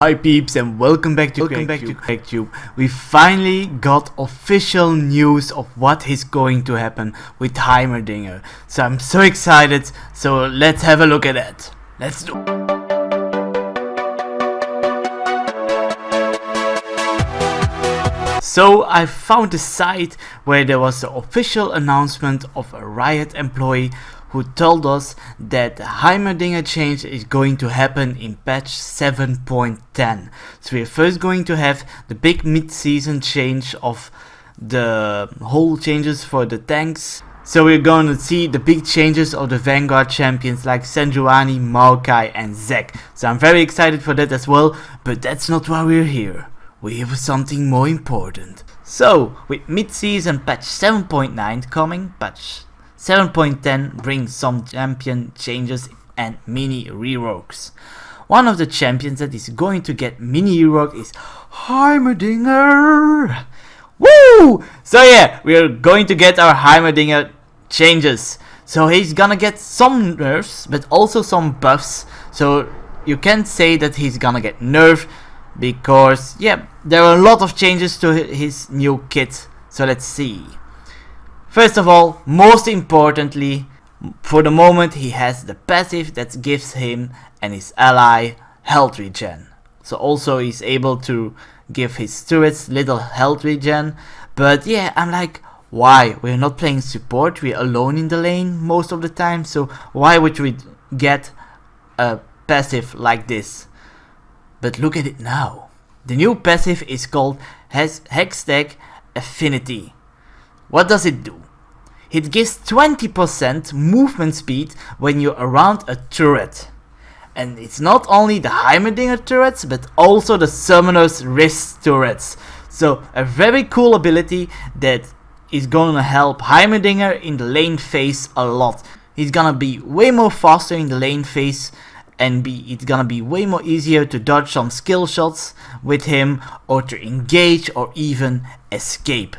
Hi peeps and welcome back to CRACH. We finally got official news of what is going to happen with Heimerdinger. So I'm so excited, so let's have a look at it. Let's do it. So I found a site where there was the official announcement of a Riot employee who told us that the Heimerdinger change is going to happen in patch 7.10. So we're first going to have the big mid-season change of the whole changes for the tanks. So we're going to see the big changes of the Vanguard champions like Senjuani, Maokai and Zek. So I'm very excited for that as well, but that's not why we're here. We have something more important. So with mid-season patch 7.9 coming, patch 7.10 brings some champion changes and mini reworks. One of the champions that is going to get mini rework is Heimerdinger. Woo! So yeah, we are going to get our Heimerdinger changes. So he's gonna get some nerfs, but also some buffs. So you can't say that he's gonna get nerfed, because yeah, there are a lot of changes to his new kit. So let's see. First of all, most importantly, for the moment he has the passive that gives him and his ally health regen. So also he's able to give his turrets little health regen. But yeah, I'm like, why? We're not playing support, we're alone in the lane most of the time. So why would we get a passive like this? But look at it now. The new passive is called Hashtag Affinity. What does it do? It gives 20% movement speed when you're around a turret. And it's not only the Heimerdinger turrets, but also the Summoner's Wrist turrets. So a very cool ability that is gonna help Heimerdinger in the lane phase a lot. He's gonna be way more faster in the lane phase, and it's gonna be way more easier to dodge some skill shots with him, or to engage or even escape.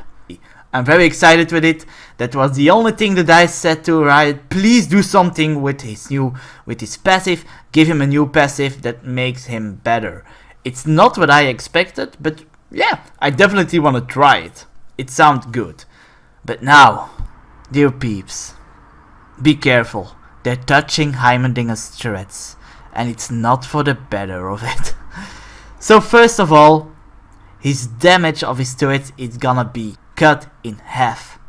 I'm very excited with it. That was the only thing that I said to Riot. Please do something with his passive. Give him a new passive that makes him better. It's not what I expected, but yeah, I definitely want to try it. It sounds good. But now, dear peeps, be careful. They're touching Heimerdinger's turrets, and it's not for the better of it. So first of all, his damage of his turrets is gonna be cut in half.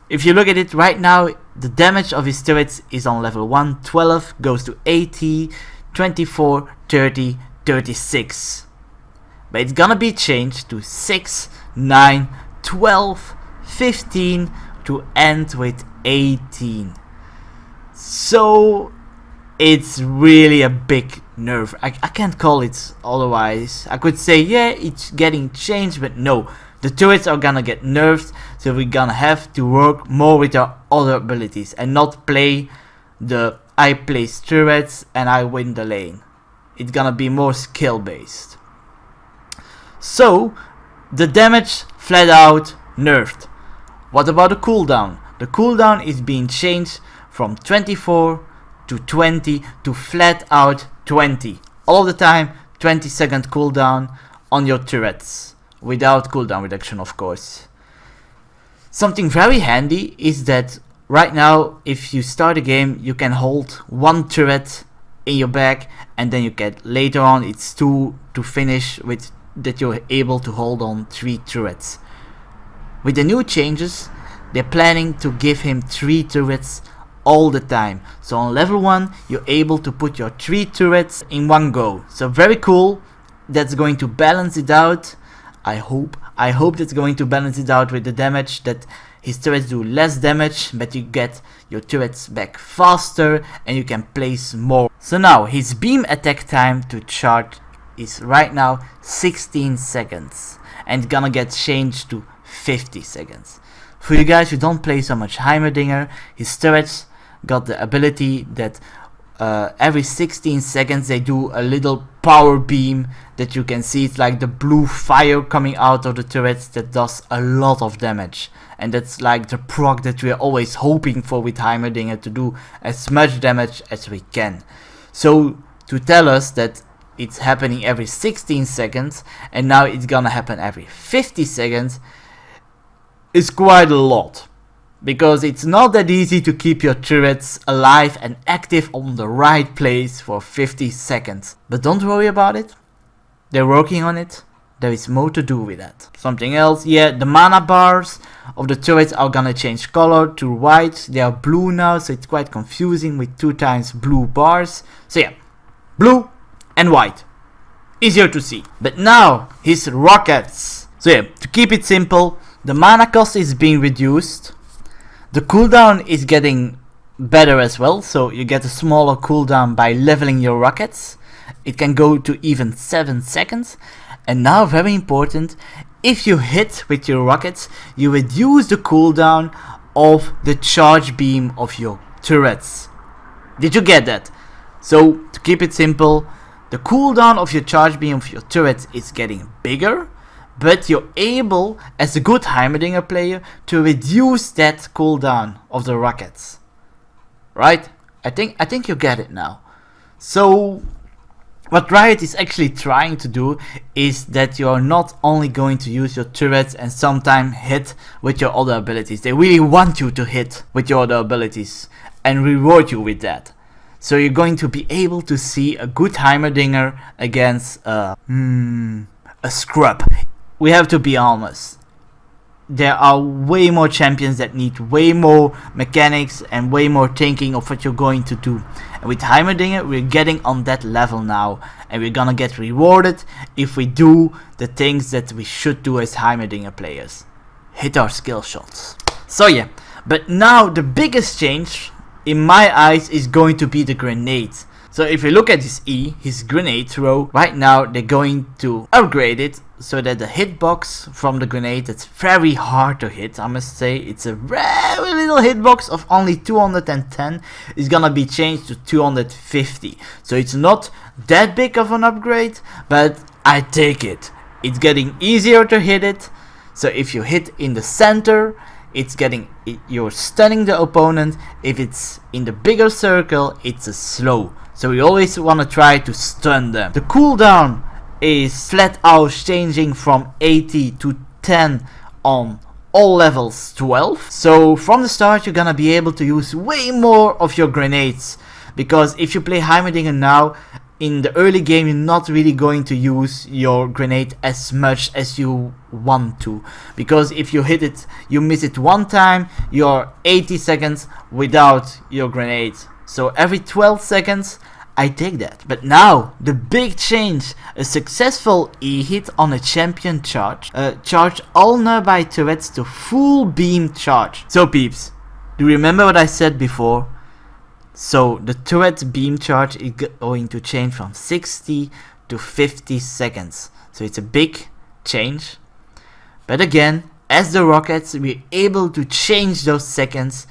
If you look at it right now, the damage of his turrets is on level 1, 12, goes to 80, 24, 30, 36. But it's gonna be changed to 6, 9, 12, 15 to end with 18. So it's really a big nerf. I can't call it otherwise. I could say yeah, it's getting changed, but no. The turrets are gonna get nerfed, so we're gonna have to work more with our other abilities and not play the I place turrets and I win the lane. It's gonna be more skill based. So the damage flat out nerfed. What about the cooldown? The cooldown is being changed from 24 to 20 to flat out 20. All the time 20-second cooldown on your turrets. Without cooldown reduction, of course. Something very handy is that right now, if you start a game, you can hold one turret in your back, and then you get later on it's 2 to finish with that you're able to hold on 3 turrets. With the new changes, they're planning to give him 3 turrets all the time. So on level 1, you're able to put your 3 turrets in one go. So very cool. That's going to balance it out. I hope that's going to balance it out with the damage, that his turrets do less damage, but you get your turrets back faster and you can place more. So now his beam attack time to charge is right now 16 seconds and it's gonna get changed to 50 seconds. For you guys who don't play so much Heimerdinger, his turrets got the ability that every 16 seconds they do a little power beam that you can see. It's like the blue fire coming out of the turrets that does a lot of damage, and that's like the proc that we're always hoping for with Heimerdinger, to do as much damage as we can. So to tell us that it's happening every 16 seconds, and now it's gonna happen every 50 seconds, is quite a lot. Because it's not that easy to keep your turrets alive and active on the right place for 50 seconds. But don't worry about it. They're working on it. There is more to do with that. Something else, yeah, the mana bars of the turrets are gonna change color to white. They are blue now, so it's quite confusing with 2 times blue bars. So yeah, blue and white. Easier to see. But now, his rockets. So yeah, to keep it simple, the mana cost is being reduced. The cooldown is getting better as well, so you get a smaller cooldown by leveling your rockets. It can go to even 7 seconds. And now, very important, if you hit with your rockets, you reduce the cooldown of the charge beam of your turrets. Did you get that? So, to keep it simple, the cooldown of your charge beam of your turrets is getting bigger, but you're able, as a good Heimerdinger player, to reduce that cooldown of the rockets. Right? I think you get it now. So, what Riot is actually trying to do is that you're not only going to use your turrets and sometimes hit with your other abilities. They really want you to hit with your other abilities and reward you with that. So you're going to be able to see a good Heimerdinger against a scrub. We have to be honest. There are way more champions that need way more mechanics and way more thinking of what you're going to do. And with Heimerdinger, we're getting on that level now. And we're gonna get rewarded if we do the things that we should do as Heimerdinger players. Hit our skill shots. So yeah, but now the biggest change, in my eyes, is going to be the grenade. So if you look at his E, his grenade throw, right now they're going to upgrade it so that the hitbox from the grenade, that's very hard to hit, I must say, it's a very little hitbox of only 210, is gonna be changed to 250. So it's not that big of an upgrade, but I take it. It's getting easier to hit it. So if you hit in the center, you're stunning the opponent. If it's in the bigger circle, it's a slow. So we always want to try to stun them. The cooldown is flat out changing from 80 to 10 on all levels 12. So from the start you're gonna be able to use way more of your grenades. Because if you play Heimerdinger now, in the early game you're not really going to use your grenade as much as you want to. Because if you hit it, you miss it one time, you're 80 seconds without your grenade. So every 12 seconds, I take that. But now, the big change. A successful E-hit on a champion charge. Charge all nearby turrets to full beam charge. So peeps, do you remember what I said before? So the turret beam charge is going to change from 60 to 50 seconds. So it's a big change. But again, as the rockets, we're able to change those seconds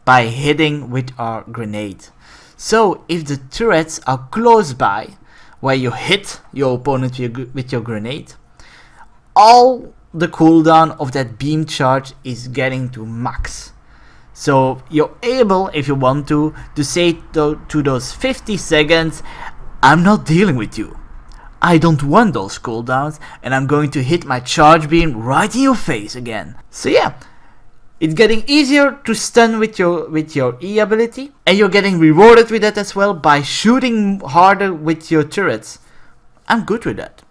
by hitting with our grenade. So if the turrets are close by, where you hit your opponent with your grenade, all the cooldown of that beam charge is getting to max. So you're able, if you want to say to those 50 seconds, I'm not dealing with you. I don't want those cooldowns, and I'm going to hit my charge beam right in your face again. So yeah, it's getting easier to stun with your E ability, and you're getting rewarded with that as well by shooting harder with your turrets. I'm good with that.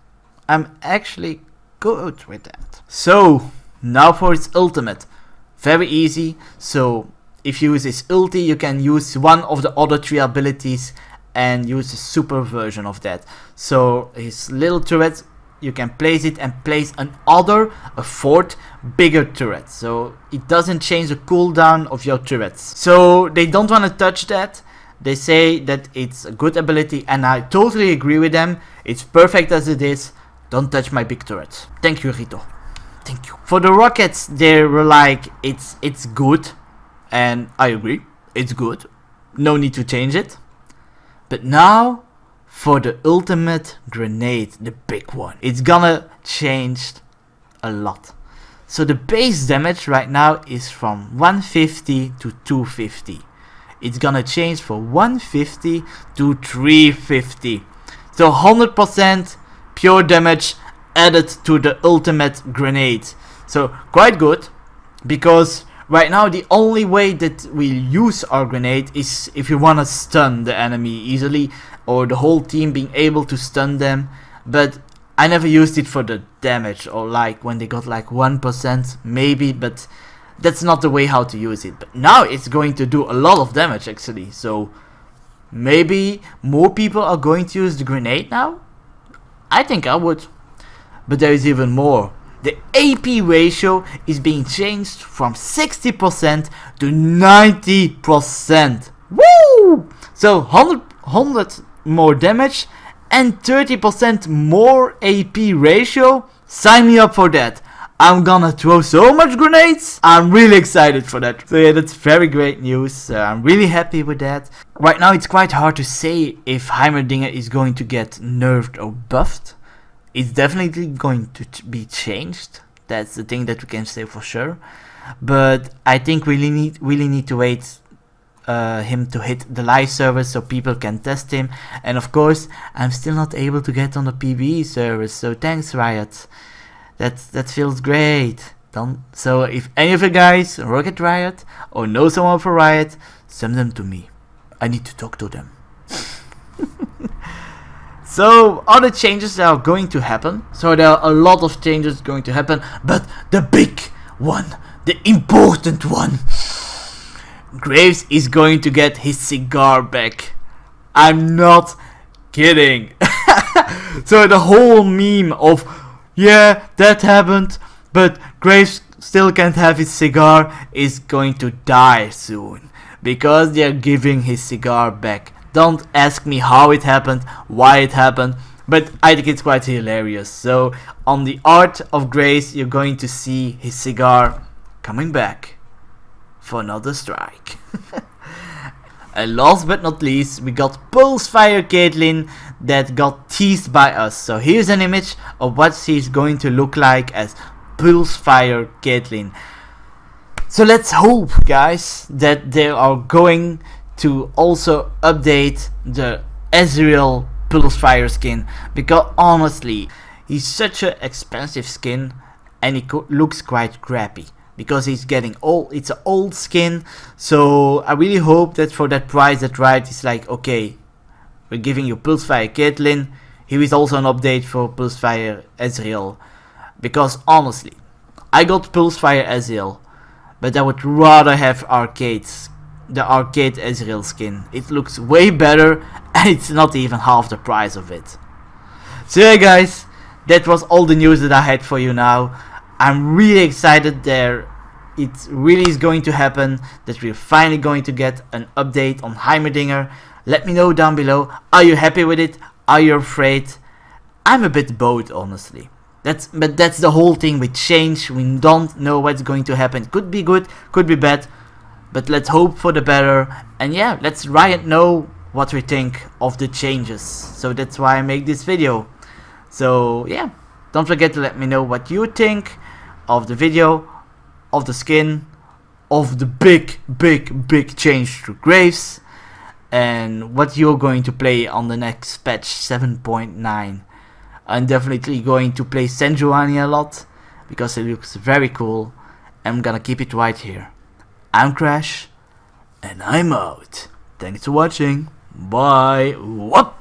I'm actually good with that. So now for its ultimate. Very easy. So if you use his ulti, you can use one of the other 3 abilities and use the super version of that. So his little turret, you can place it and place a 4th bigger turret. So it doesn't change the cooldown of your turrets. So they don't want to touch that. They say that it's a good ability, and I totally agree with them. It's perfect as it is. Don't touch my big turret. Thank you, Rito. Thank you. For the rockets, they were like, it's good. And I agree. It's good. No need to change it. But now, for the ultimate grenade, the big one, it's gonna change a lot. So the base damage right now is from 150 to 250. It's gonna change from 150 to 350. So 100% pure damage added to the ultimate grenade. So quite good, because right now the only way that we use our grenade is if you want to stun the enemy easily, or the whole team being able to stun them. But I never used it for the damage, or like when they got like 1% maybe, but that's not the way how to use it. But now it's going to do a lot of damage actually, so maybe more people are going to use the grenade now? I think I would. But there is even more. The AP ratio is being changed from 60% to 90%. Woo! So 100 more damage and 30% more AP ratio. Sign me up for that. I'm gonna throw so much grenades. I'm really excited for that. So yeah, that's very great news. I'm really happy with that. Right now it's quite hard to say if Heimerdinger is going to get nerfed or buffed. It's definitely going to be changed. That's the thing that we can say for sure. But I think we really need to wait him to hit the live server so people can test him. And of course, I'm still not able to get on the PvE server. So thanks, Riot. That feels great. So if any of you guys work at Riot or know someone for Riot, send them to me. I need to talk to them. So other changes that are going to happen. So there are a lot of changes going to happen, but the big one, the important one, Graves is going to get his cigar back. I'm not kidding. So the whole meme of, yeah, that happened, but Graves still can't have his cigar is going to die soon, because they're giving his cigar back. Don't ask me how it happened, why it happened, but I think it's quite hilarious. So on the art of Grace, you're going to see his cigar coming back for another strike. And last but not least, we got Pulsefire Caitlyn that got teased by us. So here's an image of what she's going to look like as Pulsefire Caitlyn. So let's hope, guys, that they are going to also update the Ezreal Pulsefire skin, because honestly, he's such an expensive skin and he looks quite crappy, because he's getting old. It's an old skin, so I really hope that for that price that Riot is like, okay, we're giving you Pulsefire Caitlyn, here is also an update for Pulsefire Ezreal, because honestly, I got Pulsefire Ezreal, but I would rather have the arcade Ezreal skin. It looks way better and it's not even half the price of it. So yeah, guys, that was all the news that I had for you now. I'm really excited there. It really is going to happen, that we're finally going to get an update on Heimerdinger. Let me know down below. Are you happy with it? Are you afraid? I'm a bit both, honestly. But that's the whole thing with change. We don't know what's going to happen. Could be good, could be bad. But let's hope for the better, and yeah, let's Riot know what we think of the changes. So that's why I make this video. So yeah, don't forget to let me know what you think of the video, of the skin, of the big change to Graves, and what you're going to play on the next patch 7.9. I'm definitely going to play Senjuani a lot, because it looks very cool. I'm gonna keep it right here. I'm CRACH, and I'm out. Thanks for watching. Bye. Whoop.